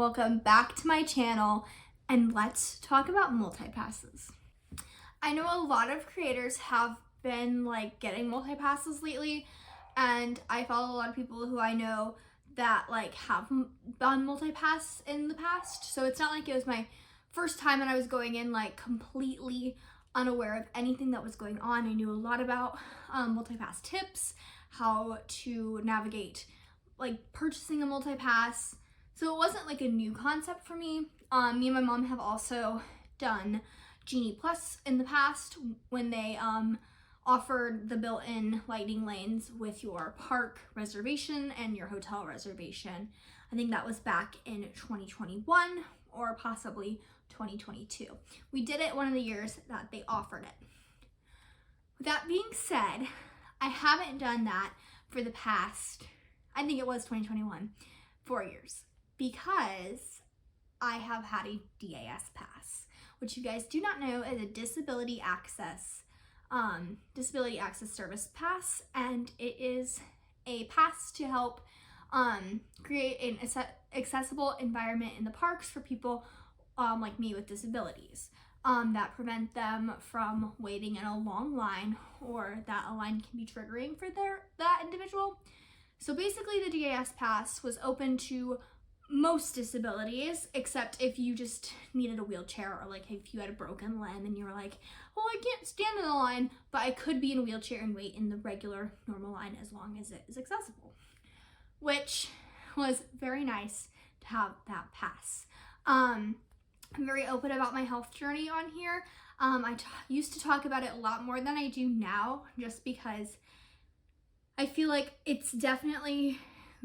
welcome back to my channel, and let's talk about multi-passes. I know a lot of creators have been getting multi-passes lately, and I follow a lot of people who I know that have done multi-pass in the past, so it's not like it was my first time and I was going in completely unaware of anything that was going on. I knew a lot about multi-pass tips, how to navigate purchasing a multi-pass. So it wasn't a new concept for me. Me and my mom have also done Genie Plus in the past when they offered the built-in lighting lanes with your park reservation and your hotel reservation. I think that was back in 2021 or possibly 2022. We did it one of the years that they offered it. With that being said, I haven't done that for the past, I think it was 2021, 4 years, because I have had a DAS pass, which you guys do not know is a disability access service pass, and it is a pass to help create an accessible environment in the parks for people like me with disabilities, that prevent them from waiting in a long line, or that a line can be triggering for that individual. So basically the DAS pass was open to most disabilities, except if you just needed a wheelchair, or if you had a broken limb and you were like, well, I can't stand in the line, but I could be in a wheelchair and wait in the regular normal line as long as it is accessible, which was very nice to have that pass. I'm very open about my health journey on here. I used to talk about it a lot more than I do now, just because I feel like it's definitely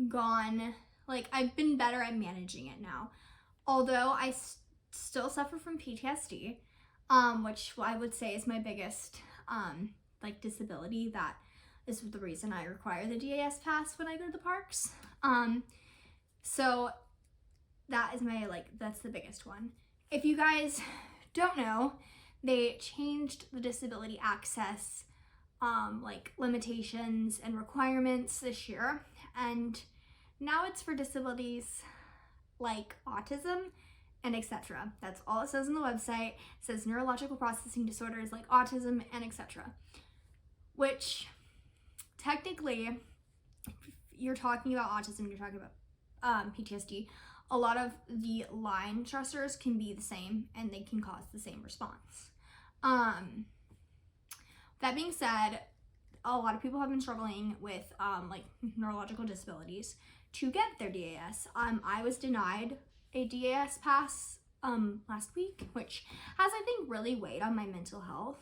gone, I've been better at managing it now. Although I still suffer from PTSD, which I would say is my biggest disability. That is the reason I require the DAS pass when I go to the parks. So that is that's the biggest one. If you guys don't know, they changed the disability access limitations and requirements this year, and now it's for disabilities like autism and etc. That's all it says on the website. It says neurological processing disorders like autism and etc. Which technically, if you're talking about autism, you're talking about PTSD, a lot of the line stressors can be the same and they can cause the same response. That being said, a lot of people have been struggling with neurological disabilities to get their DAS. I was denied a DAS pass last week, which has, I think, really weighed on my mental health.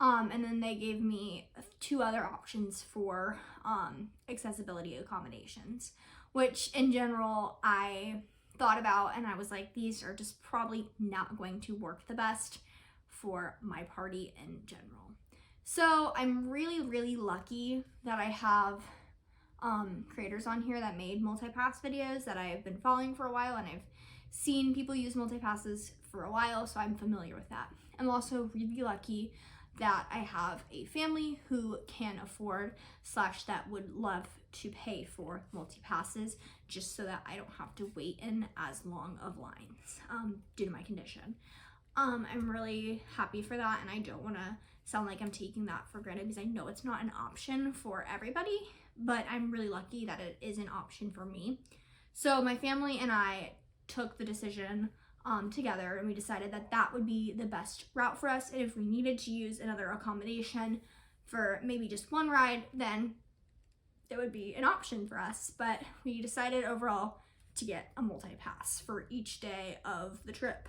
And then they gave me 2 other options for accessibility accommodations, which in general I thought about, and I was like, these are just probably not going to work the best for my party in general. So I'm really, really lucky that I have creators on here that made multi-pass videos that I've been following for a while, and I've seen people use multi-passes for a while, so I'm familiar with that. I'm also really lucky that I have a family who can afford / that would love to pay for multi-passes, just so that I don't have to wait in as long of lines due to my condition. I'm really happy for that, and I don't want to sound like I'm taking that for granted, because I know it's not an option for everybody, but I'm really lucky that it is an option for me. So my family and I took the decision together, and we decided that that would be the best route for us, and if we needed to use another accommodation for maybe just one ride, then it would be an option for us. But we decided overall to get a multi-pass for each day of the trip.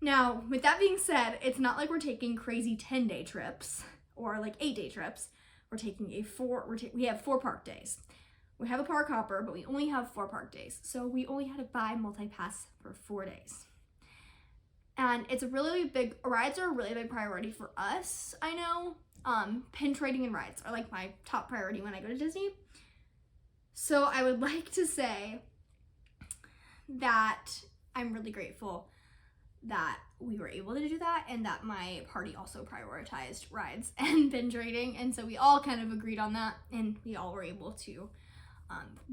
Now, with that being said, it's not like we're taking crazy 10-day trips or 8-day trips. We're taking we have 4 park days. We have a park hopper, but we only have 4 park days. So we only had to buy multi-pass for 4 days. And it's rides are a really big priority for us, I know. Pin trading and rides are my top priority when I go to Disney. So I would like to say that I'm really grateful that we were able to do that, and that my party also prioritized rides and binge rating, and so we all kind of agreed on that, and we all were able to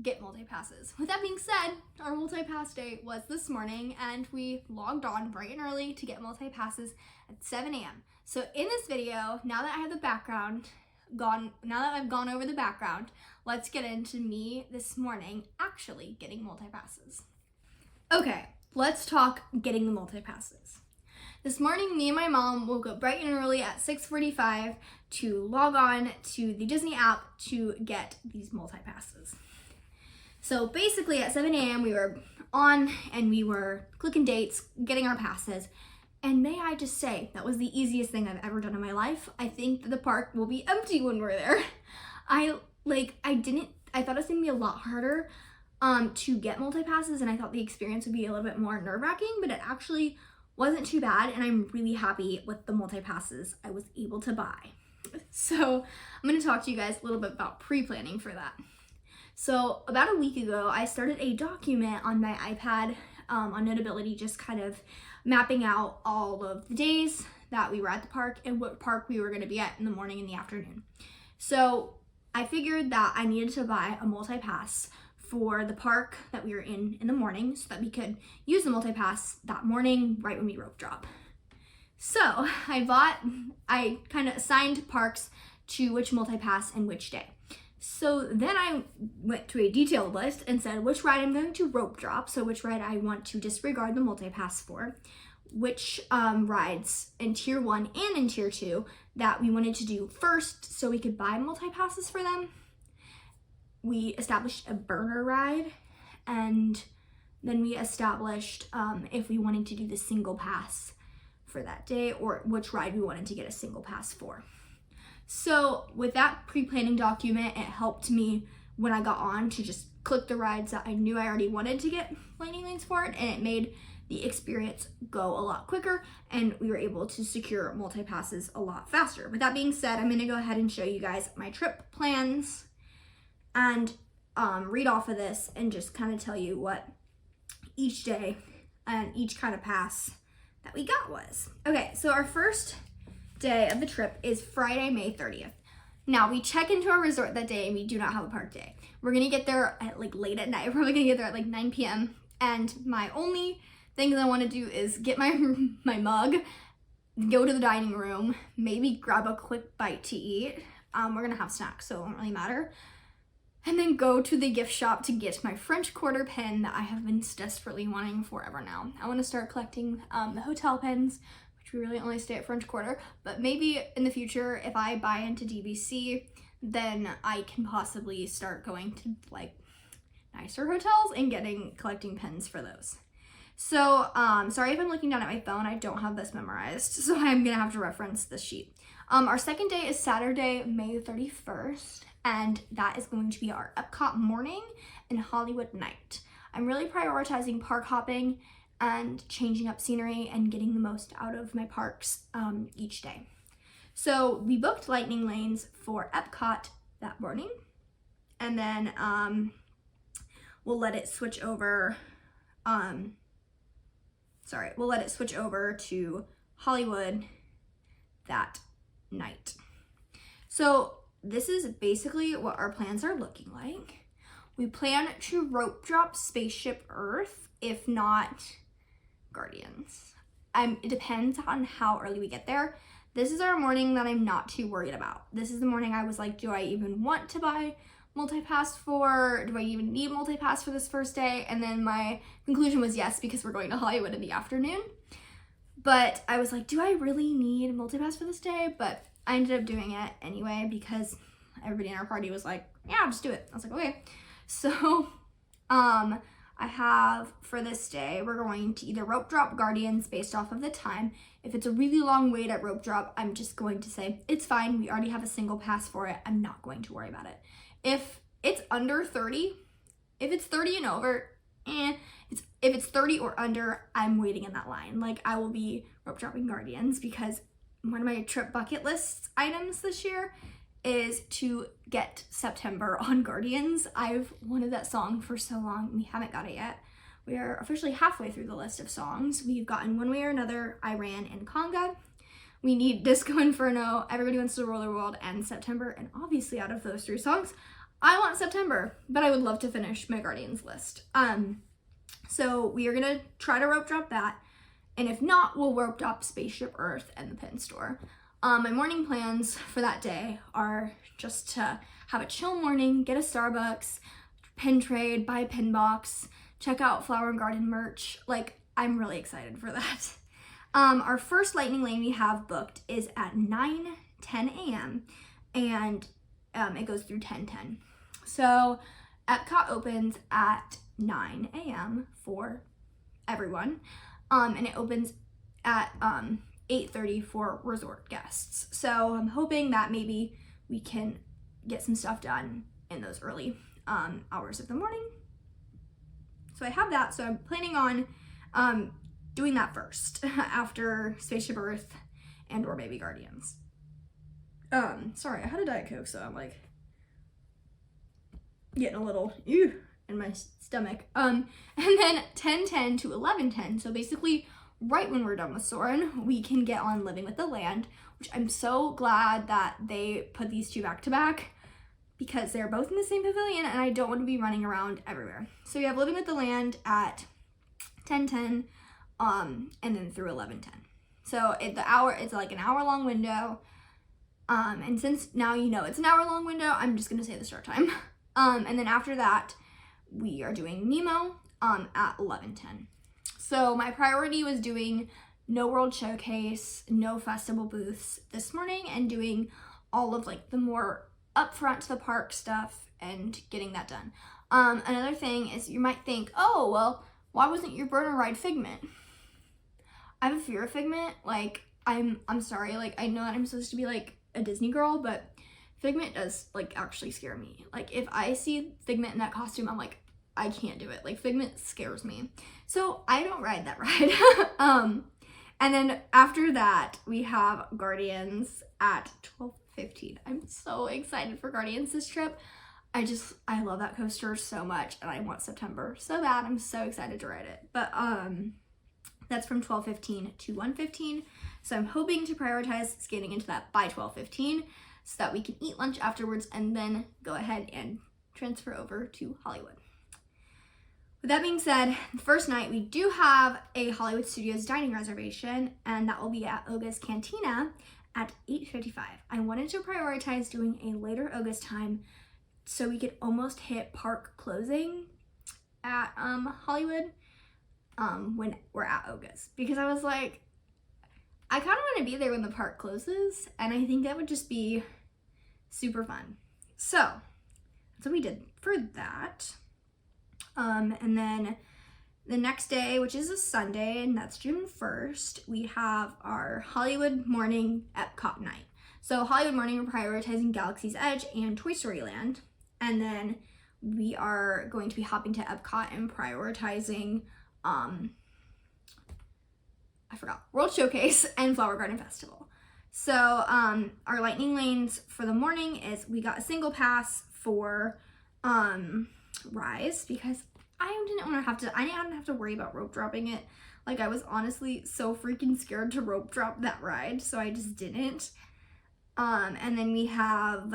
get multi-passes. With that being said, our multi-pass day was this morning, and we logged on bright and early to get multi-passes at 7 a.m. So in this video, now that I have the background now that I've gone over the background, let's get into me this morning actually getting multi-passes. Okay, let's talk getting the multi-passes. This morning, me and my mom woke up bright and early at 6:45 to log on to the Disney app to get these multi-passes. So basically at 7 a.m. we were on and we were clicking dates, getting our passes. And may I just say, that was the easiest thing I've ever done in my life. I think that the park will be empty when we're there. I thought it was gonna be a lot harder to get multi-passes, and I thought the experience would be a little bit more nerve-wracking, but it actually wasn't too bad, and I'm really happy with the multi-passes I was able to buy. So I'm gonna talk to you guys a little bit about pre-planning for that. So about a week ago, I started a document on my iPad on Notability, just kind of mapping out all of the days that we were at the park and what park we were gonna be at in the morning and the afternoon. So I figured that I needed to buy a multi-pass for the park that we were in the morning so that we could use the multi-pass that morning right when we rope drop. So I kind of assigned parks to which multi-pass and which day. So then I went to a detailed list and said which ride I'm going to rope drop, so which ride I want to disregard the multi-pass for, which rides in tier 1 and in tier 2 that we wanted to do first so we could buy multi-passes for them. We established a burner ride, and then we established if we wanted to do the single pass for that day or which ride we wanted to get a single pass for. So with that pre-planning document, it helped me when I got on to just click the rides that I knew I already wanted to get lightning lanes for it, and it made the experience go a lot quicker, and we were able to secure multi-passes a lot faster. With that being said, I'm gonna go ahead and show you guys my trip plans and read off of this and just kind of tell you what each day and each kind of pass that we got was. Okay, so our first day of the trip is Friday, May 30th. Now we check into our resort that day and we do not have a park day. We're gonna get there at like late at night. We're probably gonna get there at like 9 p.m. And my only thing that I wanna do is get my mug, go to the dining room, maybe grab a quick bite to eat. We're gonna have snacks, so it won't really matter. And then go to the gift shop to get my French Quarter pen that I have been desperately wanting forever now. I want to start collecting the hotel pens, which we really only stay at French Quarter, but maybe in the future, if I buy into DVC, then I can possibly start going to like nicer hotels and collecting pens for those. So, sorry if I'm looking down at my phone, I don't have this memorized, so I'm gonna have to reference this sheet. Our second day is Saturday, May 31st. And that is going to be our Epcot morning and Hollywood night. I'm really prioritizing park hopping and changing up scenery and getting the most out of my parks each day. So we booked lightning lanes for Epcot that morning, and then we'll let it switch over. We'll let it switch over to Hollywood that night. So this is basically what our plans are looking like. We plan to rope drop Spaceship Earth, if not Guardians. It depends on how early we get there. This is our morning that I'm not too worried about. This is the morning I was like, do I even want to buy multi-pass for? Do I even need multi-pass for this first day? And then my conclusion was yes, because we're going to Hollywood in the afternoon. But I was like, do I really need multi-pass for this day? But I ended up doing it anyway because everybody in our party was like, yeah, just do it. I was like, okay. So I have for this day, we're going to either rope drop Guardians based off of the time. If it's a really long wait at rope drop, I'm just going to say, it's fine. We already have a single pass for it. I'm not going to worry about it. If it's under 30, if it's 30 and over, if it's 30 or under, I'm waiting in that line. Like, I will be rope dropping Guardians because one of my trip bucket list items this year is to get September on Guardians. I've wanted that song for so long. We haven't got it yet. We are officially halfway through the list of songs. We've gotten One Way or Another, Iran, and Conga. We need Disco Inferno, Everybody Wants to Roller World, and September. And obviously out of those three songs, I want September, but I would love to finish my Guardians list. So we are gonna try to rope drop that, and if not, we'll rope drop Spaceship Earth and the pin store. My morning plans for that day are just to have a chill morning, get a Starbucks, pin trade, buy a pin box, check out Flower and Garden merch. Like, I'm really excited for that. Our first lightning lane we have booked is at 9:10 a.m. and it goes through 10:10. So Epcot opens at 9 a.m. for everyone, and it opens at 8:30 for resort guests. So I'm hoping that maybe we can get some stuff done in those early hours of the morning. So I have that, so I'm planning on doing that first after Spaceship Earth and or maybe Guardians. Sorry, I had a Diet Coke, so I'm like getting a little in my stomach. And then 10:10 to 11:10, so basically right when we're done with Soarin', we can get on Living with the Land, which I'm so glad that they put these two back to back because they're both in the same pavilion and I don't want to be running around everywhere. So we have Living with the Land at 10:10, and then through 11:10. So it's like an hour long window. And since now you know it's an hour long window, I'm just gonna say the start time. And then after that, we are doing Nemo at 11:10. So my priority was doing no World Showcase, no festival booths this morning, and doing all of like the more upfront to the park stuff and getting that done. Another thing is you might think, oh, well, why wasn't your burner ride Figment? I have a fear of Figment. Like, I'm sorry, like, I know that I'm supposed to be like a Disney girl, but Figment does like actually scare me. Like, if I see Figment in that costume, I'm like, I can't do it. Like, Figment scares me. So I don't ride that ride. And then after that, we have Guardians at 12:15. I'm so excited for Guardians this trip. I love that coaster so much, and I want September so bad. I'm so excited to ride it. But that's from 12:15 to 1:15. So I'm hoping to prioritize skating into that by 12:15 so that we can eat lunch afterwards and then go ahead and transfer over to Hollywood. With that being said, the first night we do have a Hollywood Studios dining reservation, and that will be at Oga's Cantina at 8:55. I wanted to prioritize doing a later Oga's time so we could almost hit park closing at Hollywood when we're at Oga's, because I was like, I kind of want to be there when the park closes, and I think that would just be super fun. So that's what we did for that. And then the next day, which is a Sunday, and that's June 1st, we have our Hollywood morning Epcot night. So Hollywood morning, we're prioritizing Galaxy's Edge and Toy Story Land. And then we are going to be hopping to Epcot and prioritizing, World Showcase and Flower Garden Festival. So our lightning lanes for the morning is we got a single pass for Rise, because I didn't have to worry about rope dropping it. Like, I was honestly so freaking scared to rope drop that ride, so I just didn't. And then we have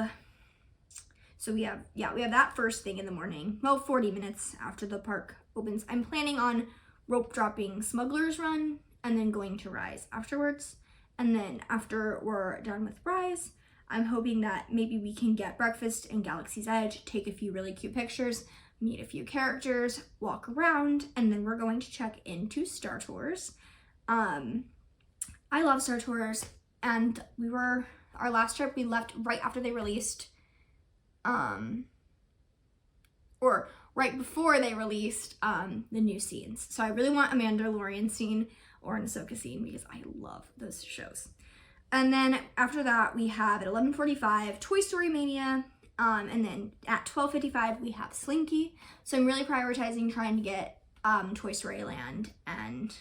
that first thing in the morning, well, 40 minutes after the park opens. I'm planning on rope dropping Smuggler's Run and then going to Rise afterwards. And then after we're done with Rise, I'm hoping that maybe we can get breakfast in Galaxy's Edge, take a few really cute pictures, meet a few characters, walk around, and then we're going to check into Star Tours. I love Star Tours, and our last trip, we left right after they released, or right before they released the new scenes. So I really want a Mandalorian scene or an Ahsoka scene because I love those shows. And then after that, we have at 11:45 Toy Story Mania, and then at 12:55 we have Slinky. So I'm really prioritizing trying to get Toy Story Land and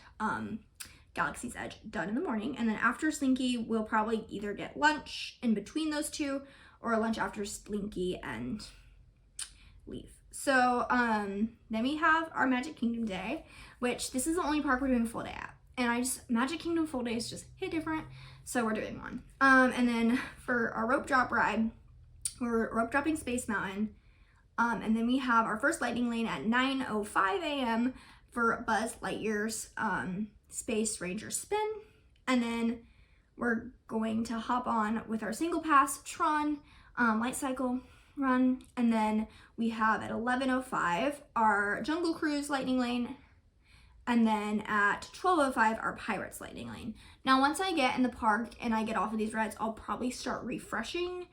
Galaxy's Edge done in the morning. And then after Slinky, we'll probably either get lunch in between those two or lunch after Slinky and leave. So then we have our Magic Kingdom day, which this is the only park we're doing a full day at. And Magic Kingdom full days just hit different, so we're doing one. And then for our rope drop ride, we're rope dropping Space Mountain, And then we have our first lightning lane at 9:05 a.m. for Buzz Lightyear's Space Ranger spin. And then we're going to hop on with our single pass Tron light cycle run. And then we have at 11:05 our Jungle Cruise lightning lane. And then at 12:05 our Pirates lightning lane. Now once I get in the park and I get off of these rides, I'll probably start refreshing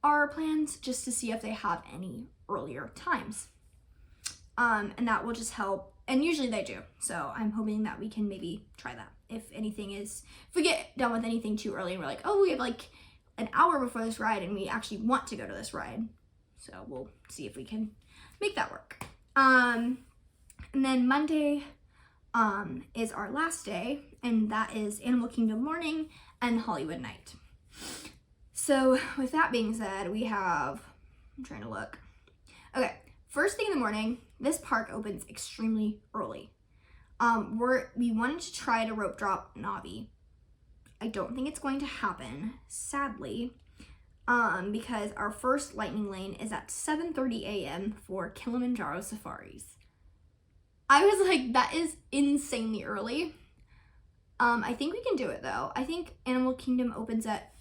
our plans just to see if they have any earlier times. And that will just help, and usually they do. So I'm hoping that we can maybe try that. If we get done with anything too early and we're like, oh, we have like an hour before this ride and we actually want to go to this ride. So we'll see if we can make that work. And then Monday is our last day, and that is Animal Kingdom morning and Hollywood night. So with that being said, we have, I'm trying to look. Okay, first thing in the morning, this park opens extremely early. We wanted to try to rope drop Navi. I don't think it's going to happen, sadly, because our first lightning lane is at 7:30 a.m. for Kilimanjaro Safaris. I was like, that is insanely early. I think we can do it though. I think Animal Kingdom opens at,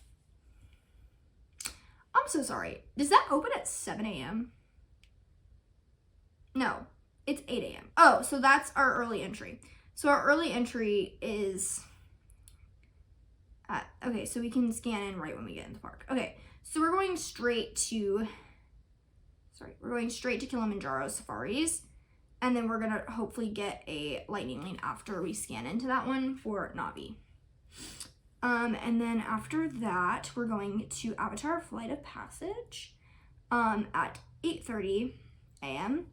I'm so sorry. Does that open at 7 a.m.? No, it's 8 a.m. Oh, so that's our early entry. So our early entry is okay, so we can scan in right when we get in the park. Okay, so we're going straight to Kilimanjaro Safaris, and then we're gonna hopefully get a lightning lane after we scan into that one for Navi. And then after that, we're going to Avatar Flight of Passage at 8:30 a.m.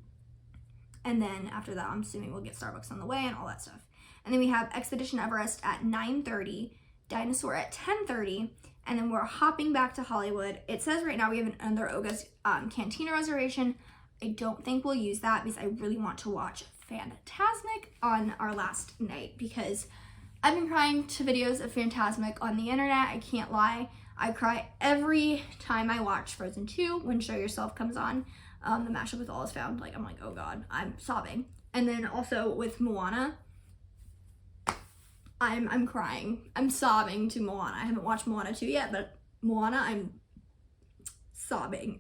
And then after that, I'm assuming we'll get Starbucks on the way and all that stuff. And then we have Expedition Everest at 9:30, Dinosaur at 10:30, and then we're hopping back to Hollywood. It says right now we have another Oga's Cantina reservation. I don't think we'll use that because I really want to watch Fantasmic on our last night, because I've been crying to videos of Fantasmic on the internet. I can't lie. I cry every time I watch Frozen 2 when Show Yourself comes on. The mashup with All Is Found. Like, I'm like, oh God, I'm sobbing. And then also with Moana, I'm crying. I'm sobbing to Moana. I haven't watched Moana 2 yet, but Moana, I'm sobbing.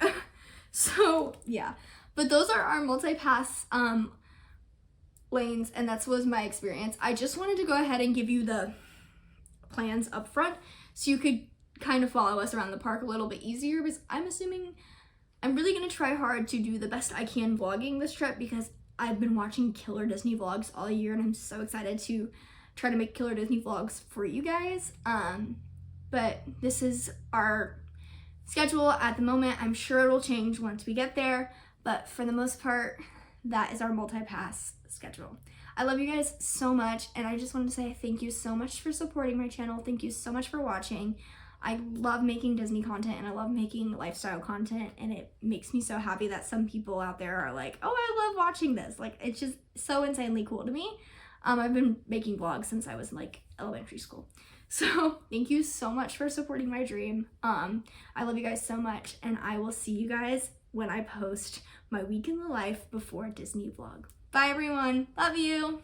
So yeah, but those are our multi-pass lanes, and that was my experience. I just wanted to go ahead and give you the plans up front so you could kind of follow us around the park a little bit easier, because I'm really going to try hard to do the best I can vlogging this trip, because I've been watching killer Disney vlogs all year and I'm so excited to try to make killer Disney vlogs for you guys. But this is our schedule at the moment. I'm sure it will change once we get there, but for the most part, that is our multi-pass schedule. I love you guys so much, and I just wanted to say thank you so much for supporting my channel. Thank you so much for watching. I love making Disney content and I love making lifestyle content, and it makes me so happy that some people out there are like, oh, I love watching this. Like, it's just so insanely cool to me. I've been making vlogs since I was in like elementary school. So thank you so much for supporting my dream. I love you guys so much, and I will see you guys when I post my week in the life before Disney vlog. Bye everyone, love you.